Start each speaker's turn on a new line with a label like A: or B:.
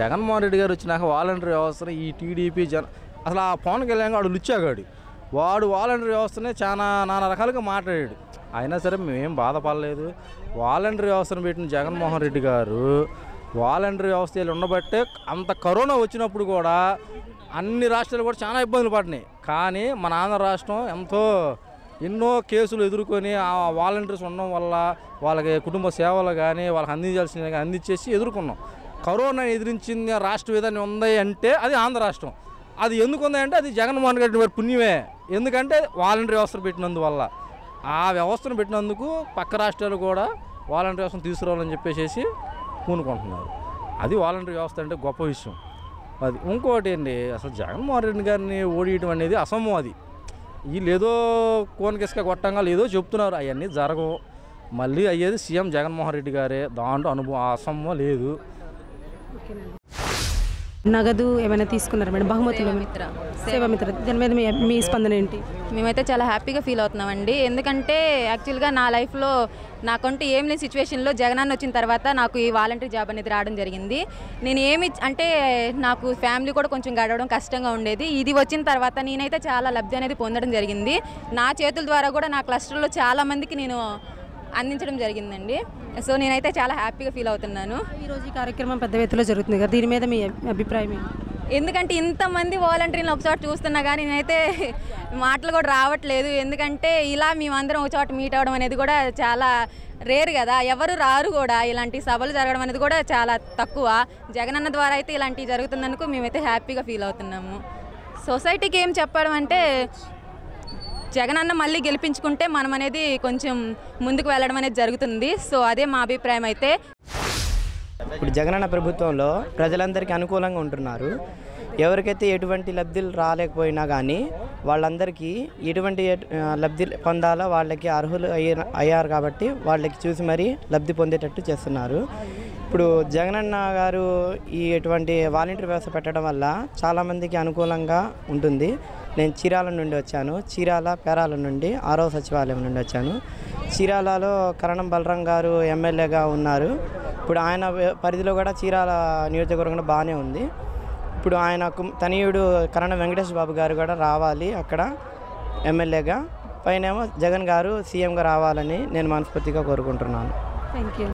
A: జగన్మోహన్ రెడ్డి గారు వచ్చినాక వాలంటీర్ వ్యవస్థను ఈ టీడీపీ అసలు ఆ పవన్ కళ్యాణ్ వాడు లుచ్చాగాడు, వాడు వాలంటీర్ వ్యవస్థనే చాలా నానా రకాలుగా మాట్లాడాడు. అయినా సరే మేమేం బాధపడలేదు. వాలంటీర్ వ్యవస్థను పెట్టిన జగన్మోహన్ రెడ్డి గారు వాలంటీర్ వ్యవస్థలు ఉండబట్టే అంత కరోనా వచ్చినప్పుడు కూడా అన్ని రాష్ట్రాలు కూడా చాలా ఇబ్బందులు పడినాయి. కానీ మన ఆంధ్ర రాష్ట్రం ఎన్నో కేసులు ఎదుర్కొని ఆ వాలంటీర్స్ ఉండడం వల్ల వాళ్ళకి కుటుంబ సేవలు కానీ వాళ్ళకి అందించాల్సినవి అందించేసి ఎదుర్కొన్నాం. కరోనా ఎదిరించింది రాష్ట్రం ఏదైనా ఉంది అంటే అది ఆంధ్ర రాష్ట్రం. అది ఎందుకు ఉందంటే అది జగన్మోహన్ రెడ్డి గారి పుణ్యమే. ఎందుకంటే వాలంటీర్ వ్యవస్థను పెట్టినందువల్ల, ఆ వ్యవస్థను పెట్టినందుకు పక్క రాష్ట్రాలు కూడా వాలంటీర్ వ్యవస్థను తీసుకురావాలని చెప్పేసి పూనుకుంటున్నారు. అది వాలంటీర్ వ్యవస్థ అంటే గొప్ప విషయం. అది ఇంకోటి అండి, అసలు జగన్మోహన్ రెడ్డి గారిని ఓడియటం అనేది అసంభవం. అది వీళ్ళు ఏదో కోనకిసుక కొట్టంగా ఏదో చెప్తున్నారు, అవన్నీ జరగవు. మళ్ళీ అయ్యేది సీఎం జగన్మోహన్ రెడ్డి గారే, దాంట్లో అనుభవం అసంభవం లేదు.
B: నగదు ఏమైనా తీసుకున్నారా మేడం? బహుమతులు సేవామిత్ర దాని మీద మీ స్పందన ఏంటి?
C: మేమైతే చాలా హ్యాపీగా ఫీల్ అవుతున్నామండి. ఎందుకంటే యాక్చువల్గా నా లైఫ్లో నాకంటూ ఏం లేని సిచ్యువేషన్లో జగనన్న వచ్చిన తర్వాత నాకు ఈ వాలంటీర్ జాబ్ అనేది రావడం జరిగింది. నేను అంటే నాకు ఫ్యామిలీ కూడా కొంచెం గడవడం కష్టంగా ఉండేది. ఇది వచ్చిన తర్వాత నేనైతే చాలా లబ్ధి అనేది పొందడం జరిగింది. నా చేతుల ద్వారా కూడా నా క్లస్టర్లో చాలామందికి నేను అందించడం జరిగిందండి. సో నేనైతే చాలా హ్యాపీగా ఫీల్ అవుతున్నాను.
B: ఈరోజు ఈ కార్యక్రమం పెద్ద ఎత్తులో జరుగుతుంది కదా, దీని మీద మీ అభిప్రాయం ఏంటి?
C: ఎందుకంటే ఇంతమంది వాలంటీర్లు ఒకచోట చూస్తున్నా కానీ నేనైతే మాటలు కూడా రావట్లేదు. ఎందుకంటే ఇలా మేమందరం ఒక చోట మీట్ అవ్వడం అనేది కూడా చాలా రేర్ కదా, ఎవరు రారు కూడా. ఇలాంటి సభలు జరగడం అనేది కూడా చాలా తక్కువ. జగనన్న ద్వారా అయితే ఇలాంటివి జరుగుతున్నందుకు మేమైతే హ్యాపీగా ఫీల్ అవుతున్నాము. సొసైటీకి ఏం చెప్పడం అంటే, జగనన్న మళ్ళీ గెలిపించుకుంటే మనం అనేది కొంచెం ముందుకు వెళ్ళడం అనేది జరుగుతుంది. సో అదే మా అభిప్రాయం. అయితే
D: ఇప్పుడు జగనన్న ప్రభుత్వంలో ప్రజలందరికీ అనుకూలంగా ఉంటున్నారు. ఎవరికైతే ఎటువంటి లబ్ధులు రాలేకపోయినా కానీ వాళ్ళందరికీ ఎటువంటి లబ్ధి పొందాలో వాళ్ళకి అర్హులు అయ్యారు కాబట్టి వాళ్ళకి చూసి మరీ లబ్ధి పొందేటట్టు చేస్తున్నారు. ఇప్పుడు జగనన్న గారు ఈ ఎటువంటి వాలంటీర్ వ్యవస్థ పెట్టడం వల్ల చాలామందికి అనుకూలంగా ఉంటుంది. నేను చీరాల నుండి వచ్చాను, చీరాల పేరాల నుండి 6వ సచివాలయం నుండి వచ్చాను. చీరాలలో కరణం బలరాం గారు ఎమ్మెల్యేగా ఉన్నారు. ఇప్పుడు ఆయన పరిధిలో కూడా చీరాల నియోజకవర్గంలో బాగానే ఉంది. ఇప్పుడు ఆయన తనయుడు కరణం వెంకటేష్ బాబు గారు కూడా రావాలి అక్కడ ఎమ్మెల్యేగా, పైనేమో జగన్ గారు సీఎంగా రావాలని నేను మనస్ఫూర్తిగా కోరుకుంటున్నాను.
B: Thank you.